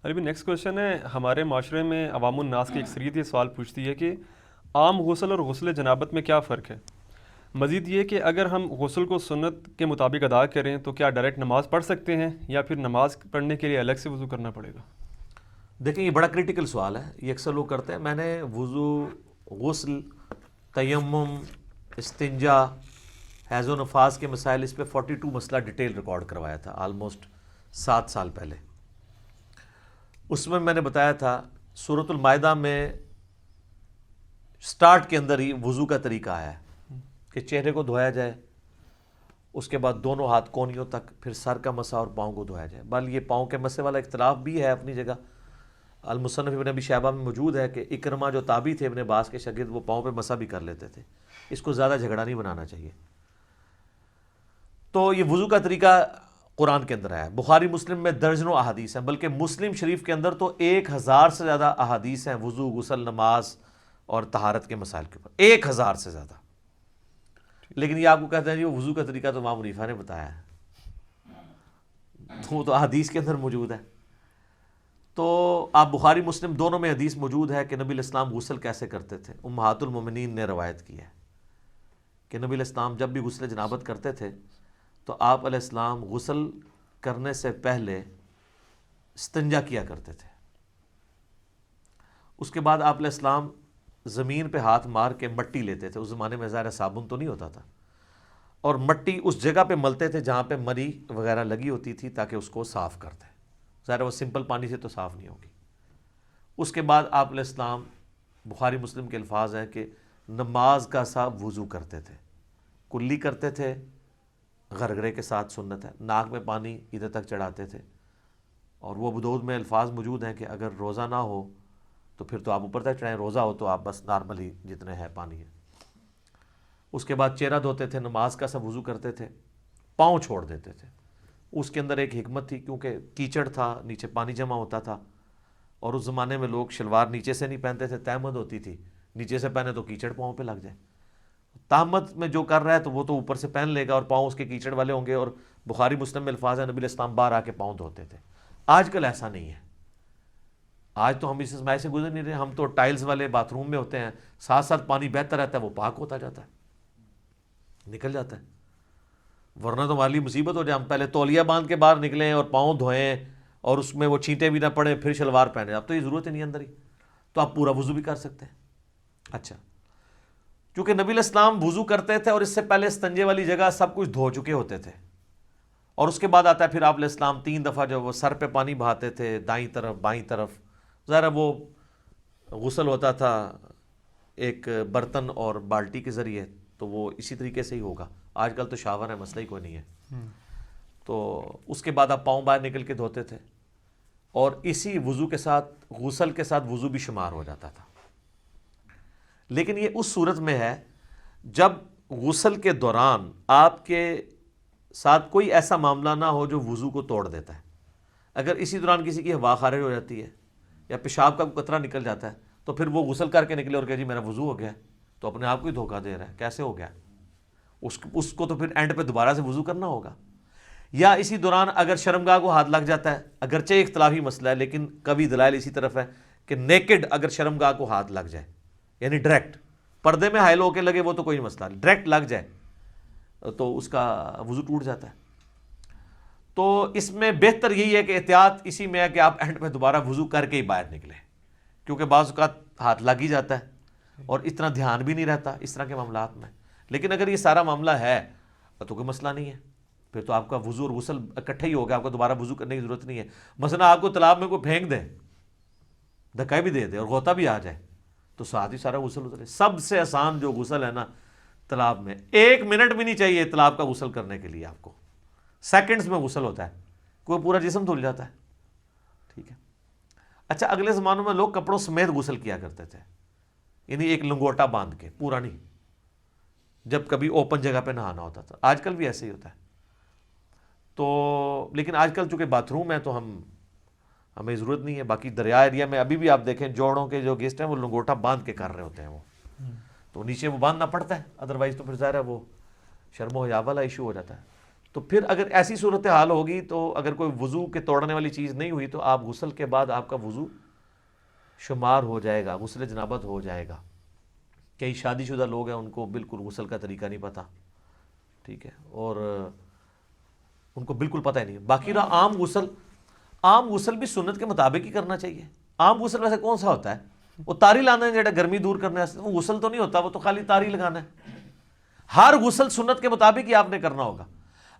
ابھی next question ہے، ہمارے معاشرے میں عوام الناس کی اکثریت یہ سوال پوچھتی ہے کہ عام غسل اور غسل جنابت میں کیا فرق ہے؟ مزید یہ کہ اگر ہم غسل کو سنت کے مطابق ادا کریں تو کیا ڈائریکٹ نماز پڑھ سکتے ہیں یا پھر نماز پڑھنے کے لیے الگ سے وضو کرنا پڑے گا؟ دیکھیں یہ بڑا کریٹیکل سوال ہے، یہ اکثر لوگ کرتے ہیں. میں نے وضو، غسل، تیمم، استنجا، حیض و نفاس کے مسائل، اس پہ 42 مسئلہ ڈیٹیل ریکارڈ کروایا تھا آلموسٹ 7 سال پہلے. اس میں نے بتایا تھا سورۃ المائدہ میں سٹارٹ کے اندر ہی وضو کا طریقہ آیا ہے کہ چہرے کو دھویا جائے، اس کے بعد دونوں ہاتھ کونیوں تک، پھر سر کا مسح اور پاؤں کو دھویا جائے. بل یہ پاؤں کے مسح والا اختلاف بھی ہے اپنی جگہ. المصنف ابن ابی شیبہ میں موجود ہے کہ اکرمہ جو تابعی تھے ابن عباس کے شاگرد، وہ پاؤں پہ مسح بھی کر لیتے تھے. اس کو زیادہ جھگڑا نہیں بنانا چاہیے. تو یہ وضو کا طریقہ قرآن کے اندر ہے. بخاری مسلم میں درجنوں احادیث ہیں، بلکہ مسلم شریف کے اندر تو 1000 سے زیادہ احادیث ہیں وضو، غسل، نماز اور طہارت کے مسائل کے اوپر، 1000 سے زیادہ. لیکن یہ آپ کو کہتے ہیں جی وہ وضو کا طریقہ تو امام حنیفہ نے بتایا ہے، تو احادیث کے اندر موجود ہے. تو آپ بخاری مسلم دونوں میں حدیث موجود ہے کہ نبی الاسلام غسل کیسے کرتے تھے. امہات المومنین نے روایت کی ہے کہ نبی الاسلام جب بھی غسل جنابت کرتے تھے تو آپ علیہ السلام غسل کرنے سے پہلے استنجا کیا کرتے تھے. اس کے بعد آپ علیہ السلام زمین پہ ہاتھ مار کے مٹی لیتے تھے. اس زمانے میں ظاہر صابن تو نہیں ہوتا تھا، اور مٹی اس جگہ پہ ملتے تھے جہاں پہ مری وغیرہ لگی ہوتی تھی تاکہ اس کو صاف کر دیں. ظاہر وہ سمپل پانی سے تو صاف نہیں ہوگی. اس کے بعد آپ علیہ السلام، بخاری مسلم کے الفاظ ہیں کہ نماز کا سا وضو کرتے تھے، کلی کرتے تھے، غرغرے کے ساتھ سنت ہے، ناک میں پانی ادھر تک چڑھاتے تھے. اور وہ ابو داؤد میں الفاظ موجود ہیں کہ اگر روزہ نہ ہو تو پھر تو آپ اوپر تک چڑھائیں، روزہ ہو تو آپ بس نارملی جتنے ہے پانی ہے. اس کے بعد چہرہ دھوتے تھے، نماز کا سا وضو کرتے تھے، پاؤں چھوڑ دیتے تھے. اس کے اندر ایک حکمت تھی، کیونکہ کیچڑ تھا، نیچے پانی جمع ہوتا تھا، اور اس زمانے میں لوگ شلوار نیچے سے نہیں پہنتے تھے، تہمت ہوتی تھی، نیچے سے پہنے تو کیچڑ پاؤں پہ لگ جائے. تہمت میں جو کر رہا ہے تو وہ تو اوپر سے پہن لے گا اور پاؤں اس کے کیچڑ والے ہوں گے. اور بخاری مسلم میں الفاظ ہیں نبی علیہ السلام باہر آ کے پاؤں دھوتے تھے. آج کل ایسا نہیں ہے. آج تو ہم اس اسماعی سے گزر نہیں رہے، ہم تو ٹائلز والے باتھ روم میں ہوتے ہیں، ساتھ ساتھ پانی بہتا رہتا ہے، وہ پاک ہوتا جاتا ہے، نکل جاتا ہے. ورنہ تو ہمارے لیے مصیبت ہو جائے ہم پہلے تولیہ باندھ کے باہر نکلیں اور پاؤں دھوئیں اور اس میں وہ چھینٹیں بھی نہ پڑیں پھر شلوار پہنے. اب تو یہ ضرورت ہی نہیں اندر ہی، تو آپ پورا وضو بھی کر سکتے ہیں. اچھا، چونکہ نبی علیہ السلام وضو کرتے تھے اور اس سے پہلے استنجے والی جگہ سب کچھ دھو چکے ہوتے تھے، اور اس کے بعد آتا ہے پھر آپ علیہ السلام 3 دفعہ جو وہ سر پہ پانی بہاتے تھے، دائیں طرف بائیں طرف. ظاہر وہ غسل ہوتا تھا ایک برتن اور بالٹی کے ذریعے، تو وہ اسی طریقے سے ہی ہوگا. آج کل تو شاور ہے، مسئلہ ہی کوئی نہیں ہے. تو اس کے بعد آپ پاؤں باہر نکل کے دھوتے تھے، اور اسی وضو کے ساتھ غسل کے ساتھ وضو بھی شمار ہو جاتا تھا. لیکن یہ اس صورت میں ہے جب غسل کے دوران آپ کے ساتھ کوئی ایسا معاملہ نہ ہو جو وضو کو توڑ دیتا ہے. اگر اسی دوران کسی کی ہوا خارج ہو جاتی ہے یا پیشاب کا قطرہ نکل جاتا ہے تو پھر وہ غسل کر کے نکلے اور کہ جی میرا وضو ہو گیا ہے، تو اپنے آپ کو ہی دھوکہ دے رہا ہے. کیسے ہو گیا؟ اس کو تو پھر اینڈ پہ دوبارہ سے وضو کرنا ہوگا. یا اسی دوران اگر شرمگاہ کو ہاتھ لگ جاتا ہے، اگرچہ اختلافی مسئلہ ہے لیکن کبھی دلائل اسی طرف ہے کہ نیکڈ اگر شرمگاہ کو ہاتھ لگ جائے، یعنی ڈائریکٹ پردے میں حائل ہو کے لگے وہ تو کوئی مسئلہ نہیں، ڈائریکٹ لگ جائے تو اس کا وضو ٹوٹ جاتا ہے. تو اس میں بہتر یہی ہے کہ احتیاط اسی میں ہے کہ آپ اینڈ پہ دوبارہ وضو کر کے ہی باہر نکلیں، کیونکہ بعض اوقات ہاتھ لگ ہی جاتا ہے اور اتنا دھیان بھی نہیں رہتا اس طرح کے معاملات میں. لیکن اگر یہ سارا معاملہ ہے تو کوئی مسئلہ نہیں ہے، پھر تو آپ کا وضو اور غسل اکٹھے ہی ہوگا، آپ کو دوبارہ وضو کرنے کی ضرورت نہیں ہے. مثلا آپ کو تالاب میں کوئی پھینک دے، دھکا بھی دے دے اور غوطہ بھی آ جائے تو ساتھ ہی سارا غسل اترے. سب سے آسان جو غسل ہے نا تالاب میں، 1 منٹ بھی نہیں چاہیے تالاب کا غسل کرنے کے لیے، آپ کو سیکنڈز میں غسل ہوتا ہے، کوئی پورا جسم دھل جاتا ہے. ٹھیک ہے. اچھا، اگلے زمانوں میں لوگ کپڑوں سمیت غسل کیا کرتے تھے، یعنی ایک لنگوٹا باندھ کے، پورا نہیں، جب کبھی اوپن جگہ پہ نہانا ہوتا تھا. آج کل بھی ایسے ہی ہوتا ہے. تو لیکن آج کل چونکہ باتھ روم ہے تو ہمیں ضرورت نہیں ہے. باقی دریا ایریا میں ابھی بھی آپ دیکھیں جوڑوں کے جو گیسٹ ہیں وہ لنگوٹا باندھ کے کر رہے ہوتے ہیں، وہ تو نیچے وہ باندھنا پڑتا ہے، ادروائز تو پھر ظاہر ہے وہ شرم و حیا والا ایشو ہو جاتا ہے. تو پھر اگر ایسی صورتحال ہوگی تو اگر کوئی وضو کے توڑنے والی چیز نہیں ہوئی تو آپ غسل کے بعد آپ کا وضو شمار ہو جائے گا، غسل جنابت ہو جائے گا۔ کئی شادی شدہ لوگ ہیں ان کو بالکل غسل کا طریقہ نہیں پتہ، ٹھیک ہے، اور ان کو بالکل پتہ ہی نہیں۔ باقی رہا عام غسل بھی سنت کے مطابق ہی کرنا چاہیے۔ عام غسل ویسے کون سا ہوتا ہے؟ وہ تاری لانا ہے جڑا گرمی دور کرنے واسطے، وہ غسل تو نہیں ہوتا، وہ تو خالی تاری لگانا ہے۔ ہر غسل سنت کے مطابق ہی آپ نے کرنا ہوگا۔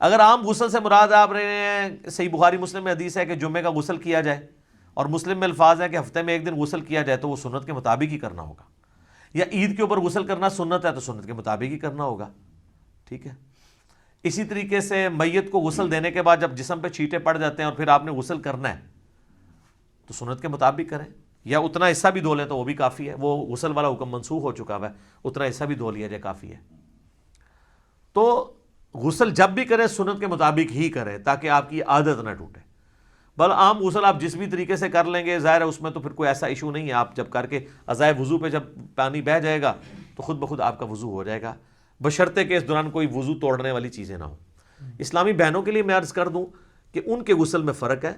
اگر عام غسل سے مراد آپ نے صحیح بخاری مسلم میں حدیث ہے کہ جمعے کا غسل کیا جائے، اور مسلم میں الفاظ ہے کہ ہفتے میں ایک دن غسل کیا جائے، تو وہ سنت کے مطابق ہی کرنا ہوگا۔ یا عید کے اوپر غسل کرنا سنت ہے تو سنت کے مطابق ہی کرنا ہوگا، ٹھیک ہے۔ اسی طریقے سے میت کو غسل دینے کے بعد جب جسم پہ چھینٹے پڑ جاتے ہیں اور پھر آپ نے غسل کرنا ہے تو سنت کے مطابق کریں، یا اتنا حصہ بھی دھو لیں تو وہ بھی کافی ہے، وہ غسل والا حکم منسوخ ہو چکا ہے، اتنا حصہ بھی دھو لیا جائے کافی ہے۔ تو غسل جب بھی کریں سنت کے مطابق ہی کریں تاکہ آپ کی عادت نہ ٹوٹے۔ بل عام غسل آپ جس بھی طریقے سے کر لیں گے، ظاہر ہے اس میں تو پھر کوئی ایسا ایشو نہیں ہے، آپ جب کر کے ازائے وضو پہ جب پانی بہہ جائے گا تو خود بخود آپ کا وضو ہو جائے گا، بشرطے کہ اس دوران کوئی وضو توڑنے والی چیزیں نہ ہوں۔ اسلامی بہنوں کے لیے میں عرض کر دوں کہ ان کے غسل میں فرق ہے۔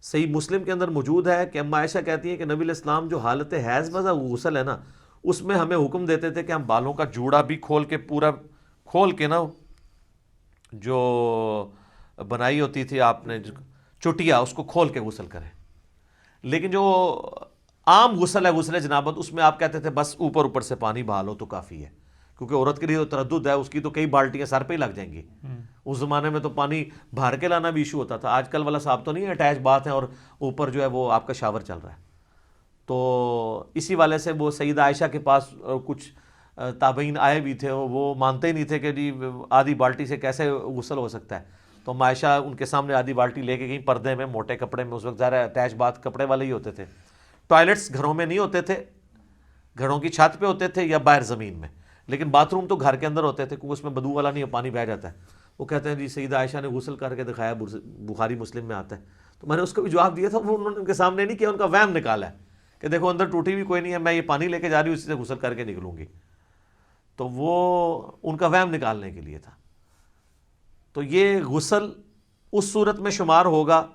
صحیح مسلم کے اندر موجود ہے کہ اما عائشہ کہتی ہیں کہ نبی علیہ السلام جو حالت حیض میں غسل ہے نا، اس میں ہمیں حکم دیتے تھے کہ ہم بالوں کا جوڑا بھی کھول کے پورا کھول کے نا، جو بنائی ہوتی تھی آپ نے چٹیا، اس کو کھول کے غسل کریں۔ لیکن جو عام غسل ہے غسل جنابت، اس میں آپ کہتے تھے بس اوپر سے پانی بہا لو تو کافی ہے، کیونکہ عورت کے لیے تو تردد ہے، اس کی تو کئی بالٹیاں سر پہ ہی لگ جائیں گی۔ اس زمانے میں تو پانی بھر کے لانا بھی ایشو ہوتا تھا، آج کل والا صاحب تو نہیں ہے، اٹیچ بات ہے اور اوپر جو ہے وہ آپ کا شاور چل رہا ہے۔ تو اسی والے سے وہ سیدہ عائشہ کے پاس کچھ تابعین آئے بھی تھے، وہ مانتے ہی نہیں تھے کہ جی آدھی بالٹی سے کیسے غسل ہو سکتا ہے۔ تو عائشہ ان کے سامنے آدھی بالٹی لے کے گئی، پردے میں موٹے کپڑے میں، اس وقت ظاہر اٹیچ بات کپڑے والے ہی ہوتے تھے، ٹوائلٹس گھروں میں نہیں ہوتے تھے، گھروں کی چھت پہ ہوتے تھے یا باہر زمین میں، لیکن باتھ روم تو گھر کے اندر ہوتے تھے کیونکہ اس میں بدبو والا نہیں، پانی بہہ جاتا ہے۔ وہ کہتے ہیں جی سیدہ عائشہ نے غسل کر کے دکھایا، بخاری مسلم میں آتا ہے۔ تو میں نے اس کو بھی جواب دیا تھا، وہ انہوں نے ان کے سامنے نہیں کیا، ان کا وہم نکالا ہے کہ دیکھو اندر ٹوٹی بھی کوئی نہیں ہے، میں یہ پانی لے کے جا رہی ہوں، اسی سے غسل کر کے نکلوں گی۔ تو وہ ان کا وہم نکالنے کے لیے تھا۔ تو یہ غسل اس صورت میں شمار ہوگا،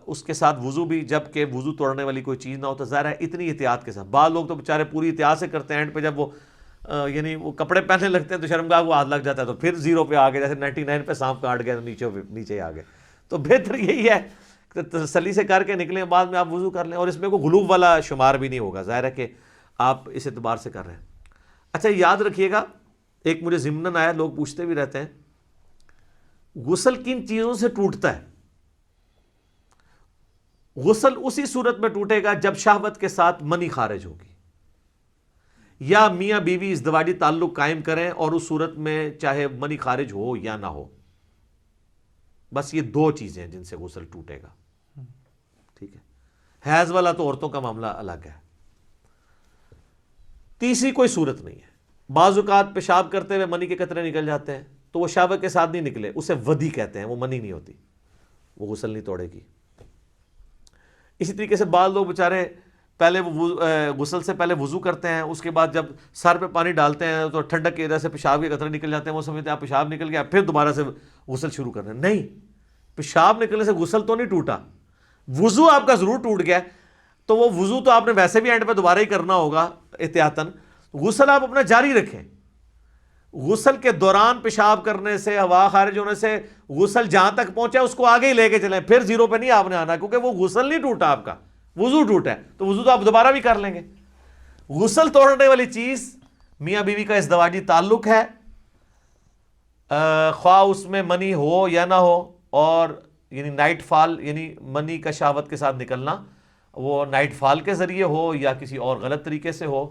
اس کے ساتھ وضو بھی، جب کہ وضو توڑنے والی کوئی چیز نہ ہو، تو ظاہر ہے اتنی احتیاط کے ساتھ۔ بعض لوگ تو بیچارے پوری احتیاط سے کرتے ہیں، اینڈ پہ جب وہ یعنی وہ کپڑے پہننے لگتے ہیں تو شرمگاہ کو ہاتھ لگ جاتا ہے، تو پھر 0 پہ آ گئے، جیسے 99 پہ سانپ کاٹ گیا تو نیچے آ گئے۔ تو بہتر یہی ہے کہ تسلی سے کر کے نکلیں، بعد میں آپ وضو کر لیں، اور اس میں کوئی غلوب والا شمار بھی نہیں ہوگا، ظاہر ہے کہ آپ اس اعتبار سے کر رہے ہیں۔ اچھا یاد رکھیے گا، ایک مجھے ضمناً آیا، لوگ پوچھتے بھی رہتے ہیں غسل کن چیزوں سے ٹوٹتا ہے؟ غسل اسی صورت میں ٹوٹے گا جب شہوت کے ساتھ منی خارج ہوگی، یا میاں بیوی ازدواجی تعلق قائم کریں اور اس صورت میں چاہے منی خارج ہو یا نہ ہو، بس یہ 2 چیزیں ہیں جن سے غسل ٹوٹے گا، ٹھیک ہے۔ حیض والا تو عورتوں کا معاملہ الگ ہے۔ تیسری کوئی صورت نہیں ہے۔ بعض اوقات پیشاب کرتے ہوئے منی کے قطرے نکل جاتے ہیں تو وہ شہوت کے ساتھ نہیں نکلے، اسے ودی کہتے ہیں، وہ منی نہیں ہوتی، وہ غسل نہیں توڑے گی۔ اسی طریقے سے بعض لوگ بیچارے پہلے غسل سے پہلے وضو کرتے ہیں، اس کے بعد جب سر پہ پانی ڈالتے ہیں تو ٹھنڈک کی وجہ سے پیشاب کے قطرے نکل جاتے ہیں، وہ سمجھتے ہیں آپ پیشاب نکل گیا پھر دوبارہ سے غسل شروع کر رہے ہیں۔ نہیں، پیشاب نکلنے سے غسل تو نہیں ٹوٹا، وضو آپ کا ضرور ٹوٹ گیا، تو وہ وضو تو آپ نے ویسے بھی اینڈ پہ دوبارہ ہی کرنا ہوگا احتیاطاً، غسل آپ اپنا جاری رکھیں۔ غسل کے دوران پیشاب کرنے سے، ہوا خارج ہونے سے غسل جہاں تک پہنچا اس کو آگے ہی لے کے چلیں، پھر 0 پہ نہیں آپ نے آنا، کیونکہ وہ غسل نہیں ٹوٹا، آپ کا وضو ٹوٹا ہے، تو وضو تو آپ دوبارہ بھی کر لیں گے۔ غسل توڑنے والی چیز میاں بیوی کا ازدواجی تعلق ہے، خواہ اس میں منی ہو یا نہ ہو، اور یعنی نائٹ فال، یعنی منی کا شہوت کے ساتھ نکلنا، وہ نائٹ فال کے ذریعے ہو یا کسی اور غلط طریقے سے ہو،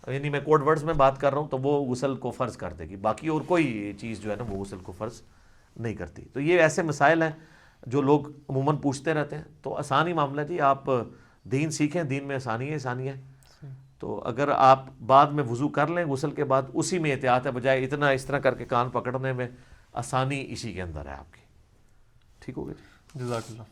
یعنی میں کوڈ ورڈز میں بات کر رہا ہوں، تو وہ غسل کو فرض کر دے گی، باقی اور کوئی چیز جو ہے نا وہ غسل کو فرض نہیں کرتی۔ تو یہ ایسے مسائل ہیں جو لوگ عموماً پوچھتے رہتے ہیں، تو آسان ہی معاملہ جی، آپ دین سیکھیں، دین میں آسانی ہے۔ تو اگر آپ بعد میں وضو کر لیں غسل کے بعد، اسی میں احتیاط ہے، بجائے اتنا اس طرح کر کے کان پکڑنے میں، آسانی اسی کے اندر ہے آپ کی۔ ٹھیک ہو گیا جی، جزاک اللہ۔